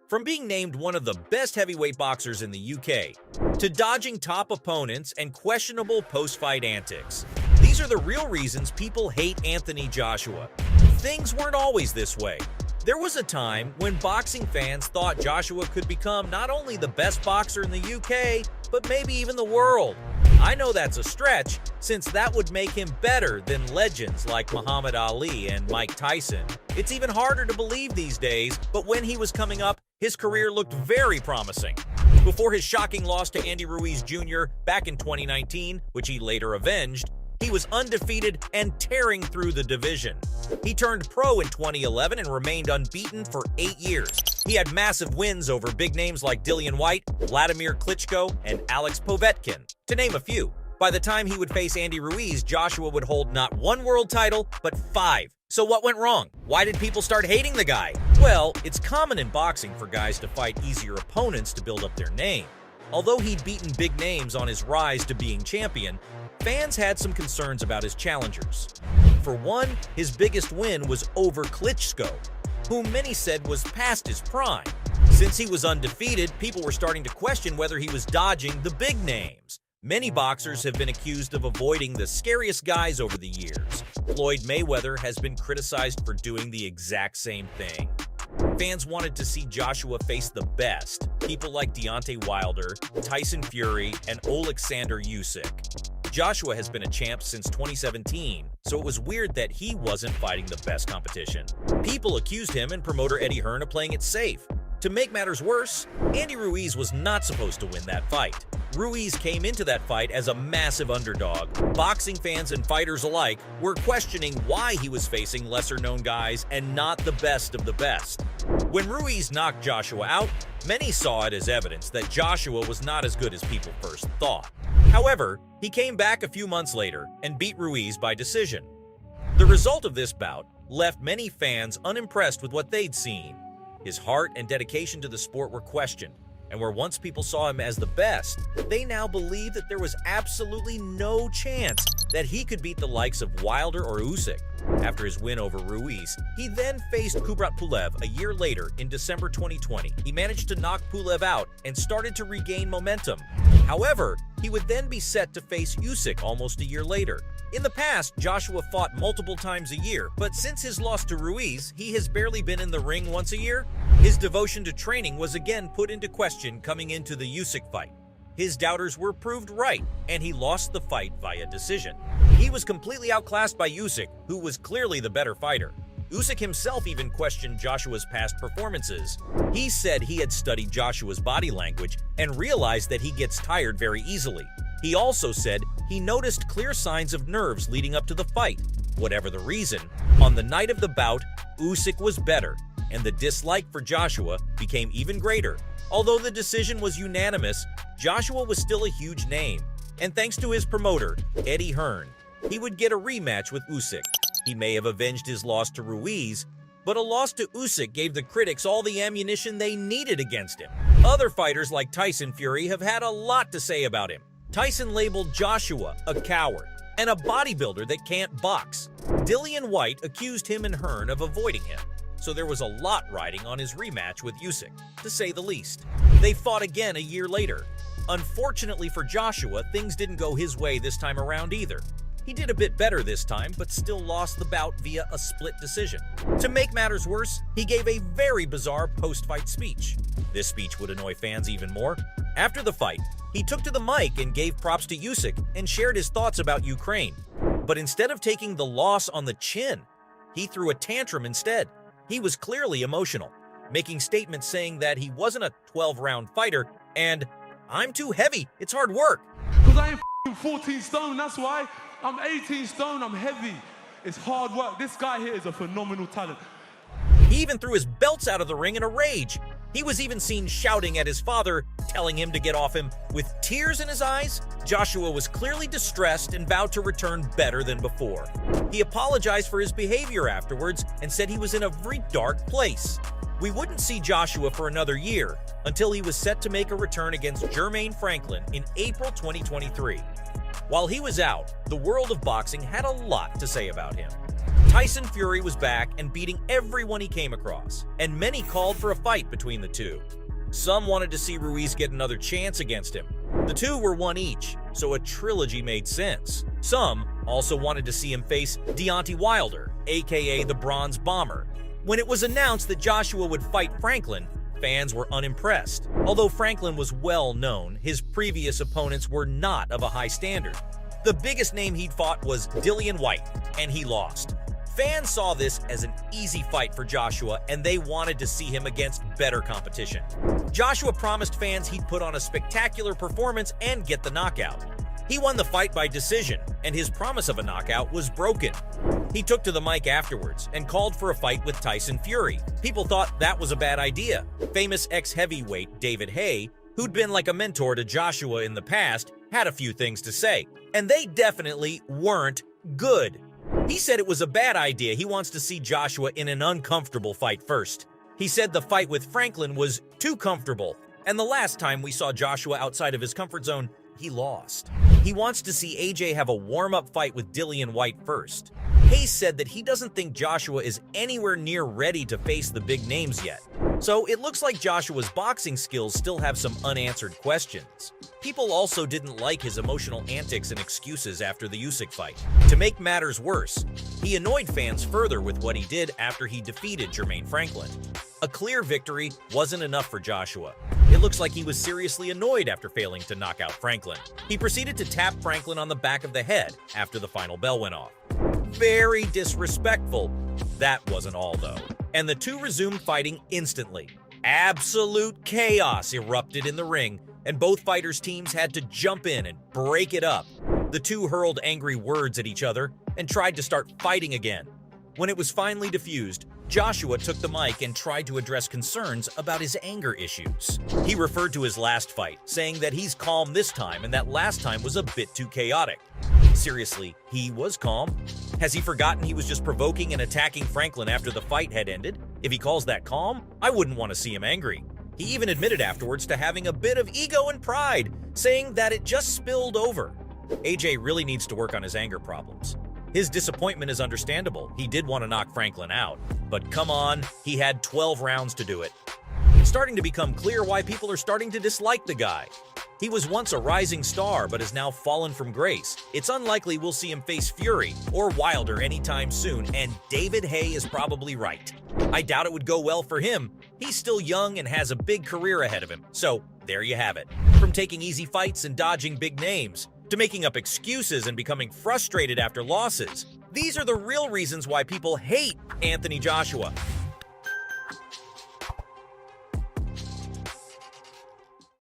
From being named one of the best heavyweight boxers in the UK, to dodging top opponents and questionable post-fight antics, these are the real reasons people hate Anthony Joshua. Things weren't always this way. There was a time when boxing fans thought Joshua could become not only the best boxer in the UK, but maybe even the world. I know that's a stretch, since that would make him better than legends like Muhammad Ali and Mike Tyson. It's even harder to believe these days, but when he was coming up, his career looked very promising. Before his shocking loss to Andy Ruiz Jr. back in 2019, which he later avenged, he was undefeated and tearing through the division. He turned pro in 2011 and remained unbeaten for 8 years. He had massive wins over big names like Dillian Whyte, Vladimir Klitschko, and Alex Povetkin, to name a few. By the time he would face Andy Ruiz, Joshua would hold not one world title, but 5. So what went wrong? Why did people start hating the guy? Well, it's common in boxing for guys to fight easier opponents to build up their name. Although he'd beaten big names on his rise to being champion, fans had some concerns about his challengers. For one, his biggest win was over Klitschko, whom many said was past his prime. Since he was undefeated, people were starting to question whether he was dodging the big names. Many boxers have been accused of avoiding the scariest guys over the years. Floyd Mayweather has been criticized for doing the exact same thing. Fans wanted to see Joshua face the best, people like Deontay Wilder, Tyson Fury, and Oleksandr Usyk. Joshua has been a champ since 2017, so it was weird that he wasn't fighting the best competition. People accused him and promoter Eddie Hearn of playing it safe. To make matters worse, Andy Ruiz was not supposed to win that fight. Ruiz came into that fight as a massive underdog. Boxing fans and fighters alike were questioning why he was facing lesser-known guys and not the best of the best. When Ruiz knocked Joshua out, many saw it as evidence that Joshua was not as good as people first thought. However, he came back a few months later and beat Ruiz by decision. The result of this bout left many fans unimpressed with what they'd seen. His heart and dedication to the sport were questioned, and where once people saw him as the best, they now believe that there was absolutely no chance that he could beat the likes of Wilder or Usyk. After his win over Ruiz, he then faced Kubrat Pulev a year later in December 2020. He managed to knock Pulev out and started to regain momentum. However, he would then be set to face Usyk almost a year later. In the past, Joshua fought multiple times a year, but since his loss to Ruiz, he has barely been in the ring once a year. His devotion to training was again put into question coming into the Usyk fight. His doubters were proved right, and he lost the fight via decision. He was completely outclassed by Usyk, who was clearly the better fighter. Usyk himself even questioned Joshua's past performances. He said he had studied Joshua's body language and realized that he gets tired very easily. He also said he noticed clear signs of nerves leading up to the fight. Whatever the reason, on the night of the bout, Usyk was better, and the dislike for Joshua became even greater. Although the decision was unanimous, Joshua was still a huge name, and thanks to his promoter, Eddie Hearn, he would get a rematch with Usyk. He may have avenged his loss to Ruiz, but a loss to Usyk gave the critics all the ammunition they needed against him. Other fighters like Tyson Fury have had a lot to say about him. Tyson labeled Joshua a coward and a bodybuilder that can't box. Dillian Whyte accused him and Hearn of avoiding him, so there was a lot riding on his rematch with Usyk, to say the least. They fought again a year later. Unfortunately for Joshua, things didn't go his way this time around either. He did a bit better this time, but still lost the bout via a split decision. To make matters worse, he gave a very bizarre post-fight speech. This speech would annoy fans even more. After the fight, he took to the mic and gave props to Usyk and shared his thoughts about Ukraine. But instead of taking the loss on the chin, he threw a tantrum instead. He was clearly emotional, making statements saying that he wasn't a 12-round fighter and, "I'm too heavy, it's hard work." Because I ain't 14 stone, that's why. I'm 18 stone, I'm heavy. It's hard work. This guy here is a phenomenal talent. He even threw his belts out of the ring in a rage. He was even seen shouting at his father, telling him to get off him. With tears in his eyes, Joshua was clearly distressed and vowed to return better than before. He apologized for his behavior afterwards and said he was in a very dark place. We wouldn't see Joshua for another year until he was set to make a return against Jermaine Franklin in April 2023. While he was out, the world of boxing had a lot to say about him. Tyson Fury was back and beating everyone he came across, and many called for a fight between the two. Some wanted to see Ruiz get another chance against him. The two were one each, so a trilogy made sense. Some also wanted to see him face Deontay Wilder, aka the Bronze Bomber. When it was announced that Joshua would fight Franklin, fans were unimpressed. Although Franklin was well known, his previous opponents were not of a high standard. The biggest name he'd fought was Dillian Whyte, and he lost. Fans saw this as an easy fight for Joshua, and they wanted to see him against better competition. Joshua promised fans he'd put on a spectacular performance and get the knockout. He won the fight by decision, and his promise of a knockout was broken. He took to the mic afterwards and called for a fight with Tyson Fury. People thought that was a bad idea. Famous ex-heavyweight David Haye, who'd been like a mentor to Joshua in the past, had a few things to say, and they definitely weren't good. He said it was a bad idea. He wants to see Joshua in an uncomfortable fight first. He said the fight with Franklin was too comfortable, and the last time we saw Joshua outside of his comfort zone, he lost. He wants to see AJ have a warm-up fight with Dillian Whyte first. Hayes said that he doesn't think Joshua is anywhere near ready to face the big names yet. So it looks like Joshua's boxing skills still have some unanswered questions. People also didn't like his emotional antics and excuses after the Usyk fight. To make matters worse, he annoyed fans further with what he did after he defeated Jermaine Franklin. A clear victory wasn't enough for Joshua. It looks like he was seriously annoyed after failing to knock out Franklin. He proceeded to tap Franklin on the back of the head after the final bell went off. Very disrespectful. That wasn't all, though. And the two resumed fighting instantly. Absolute chaos erupted in the ring, and both fighters' teams had to jump in and break it up. The two hurled angry words at each other and tried to start fighting again. When it was finally diffused, Joshua took the mic and tried to address concerns about his anger issues. He referred to his last fight, saying that he's calm this time and that last time was a bit too chaotic. Seriously, he was calm? Has he forgotten he was just provoking and attacking Franklin after the fight had ended? If he calls that calm, I wouldn't want to see him angry. He even admitted afterwards to having a bit of ego and pride, saying that it just spilled over. AJ really needs to work on his anger problems. His disappointment is understandable. He did want to knock Franklin out. But come on, he had 12 rounds to do it. It's starting to become clear why people are starting to dislike the guy. He was once a rising star, but has now fallen from grace. It's unlikely we'll see him face Fury or Wilder anytime soon, and David Haye is probably right. I doubt it would go well for him. He's still young and has a big career ahead of him. So, there you have it. From taking easy fights and dodging big names, to making up excuses and becoming frustrated after losses. These are the real reasons why people hate Anthony Joshua.